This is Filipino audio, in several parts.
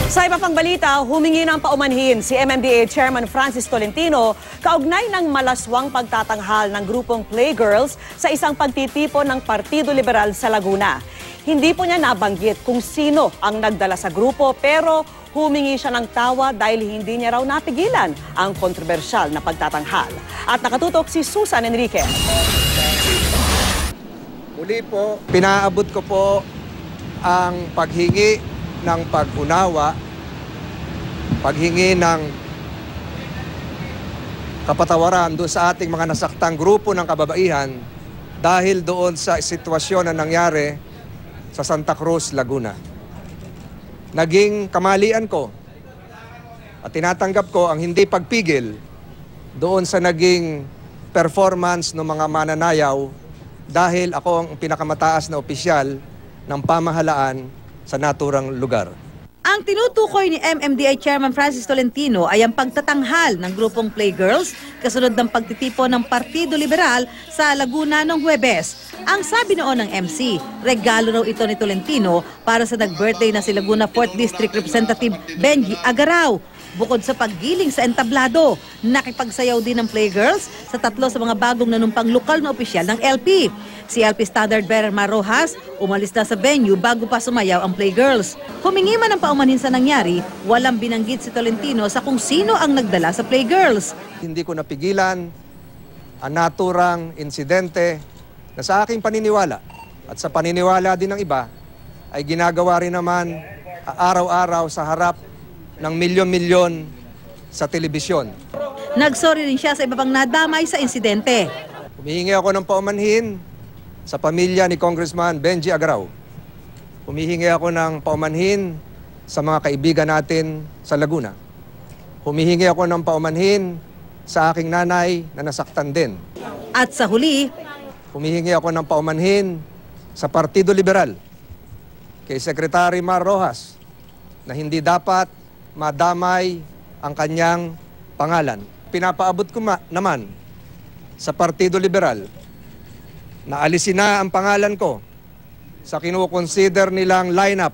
Sa iba pang balita, humingi ng paumanhin si MMDA Chairman Francis Tolentino kaugnay ng malaswang pagtatanghal ng grupong Playgirls sa isang pagtitipon ng Partido Liberal sa Laguna. Hindi po niya nabanggit kung sino ang nagdala sa grupo pero humingi siya ng tawa dahil hindi niya raw napigilan ang kontrobersyal na pagtatanghal. At nakatutok si Susan Enrique. Muli po, pinaabot ko po ang paghingi ng pag-unawa, paghingi ng kapatawaran doon sa ating mga nasaktang grupo ng kababaihan dahil doon sa sitwasyon na nangyari sa Santa Cruz, Laguna. Naging kamalian ko at tinatanggap ko ang hindi pagpigil doon sa naging performance ng mga mananayaw dahil ako ang pinakamataas na opisyal ng pamahalaan sa naturang lugar. Ang tinutukoy ni MMDA Chairman Francis Tolentino ay ang pagtatanghal ng grupong Playgirls kasunod ng pagtitipon ng Partido Liberal sa Laguna noong Huwebes. Ang sabi noon ng MC, regalo raw ito ni Tolentino para sa nag-birthday na si Laguna 4th District Representative Benji Agaraw. Bukod sa paggiling sa entablado, nakipagsayaw din ng Playgirls sa tatlo sa mga bagong nanumpang lokal na opisyal ng LP. Si LP Standard Bearer Mar Rojas umalis na sa venue bago pa sumayaw ang Playgirls. Humingi man ng paumanhin sa nangyari, walang binanggit si Tolentino sa kung sino ang nagdala sa Playgirls. Hindi ko napigilan ang naturang insidente na sa aking paniniwala at sa paniniwala din ng iba ay ginagawa rin naman araw-araw sa harap ng milyon-milyon sa telebisyon. Nagsorry rin siya sa iba pang nadamay sa insidente. Humihingi ako ng paumanhin sa pamilya ni Congressman Benji Agaraw. Humihingi ako ng paumanhin sa mga kaibigan natin sa Laguna. Humihingi ako ng paumanhin sa aking nanay na nasaktan din. At sa huli, humihingi ako ng paumanhin sa Partido Liberal kay Secretary Mar Rojas na hindi dapat madamay ang kanyang pangalan. Pinapaabot ko naman sa Partido Liberal na alisin na ang pangalan ko sa kinukonsider nilang lineup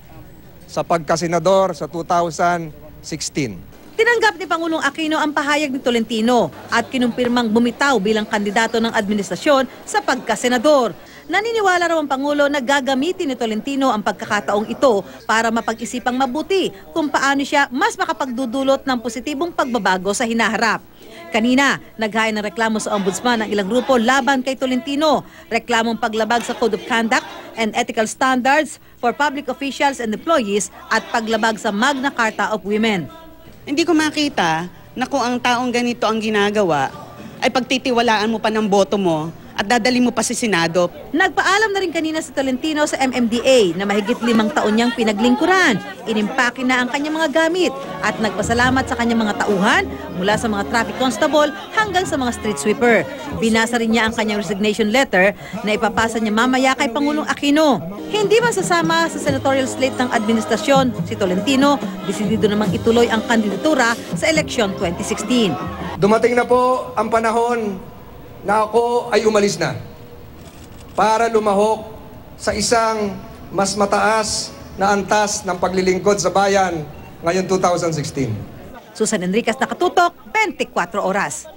sa pagkasenador sa 2016. tinanggap ni Pangulong Aquino ang pahayag ni Tolentino at kinumpirmang bumitaw bilang kandidato ng administrasyon sa pagkasenador. Naniniwala raw ang Pangulo na gagamitin ni Tolentino ang pagkakataong ito para mapag-isipang mabuti kung paano siya mas makapagdudulot ng positibong pagbabago sa hinaharap. Kanina, naghaya ng reklamo sa Ombudsman ang ilang grupo laban kay Tolentino. Reklamong paglabag sa Code of Conduct and Ethical Standards for Public Officials and Employees at paglabag sa Magna Carta of Women. Hindi ko makita na kung ang taong ganito ang ginagawa ay pagtitiwalaan mo pa ng boto mo at dadali mo pa sa Senado. Nagpaalam na rin kanina si Tolentino sa MMDA na mahigit 5 taon niyang pinaglingkuran. Inimpake na ang kanyang mga gamit at nagpasalamat sa kanyang mga tauhan mula sa mga traffic constable hanggang sa mga street sweeper. Binasa rin niya ang kanyang resignation letter na ipapasa niya mamaya kay Pangulong Aquino. Hindi man sasama sa senatorial slate ng administrasyon si Tolentino, desidido namang ituloy ang kandidatura sa eleksyon 2016. Dumating na po ang panahon na ako ay umalis na para lumahok sa isang mas mataas na antas ng paglilingkod sa bayan ngayon 2016. Susan Enriquez, Nakatutok, 24 Oras.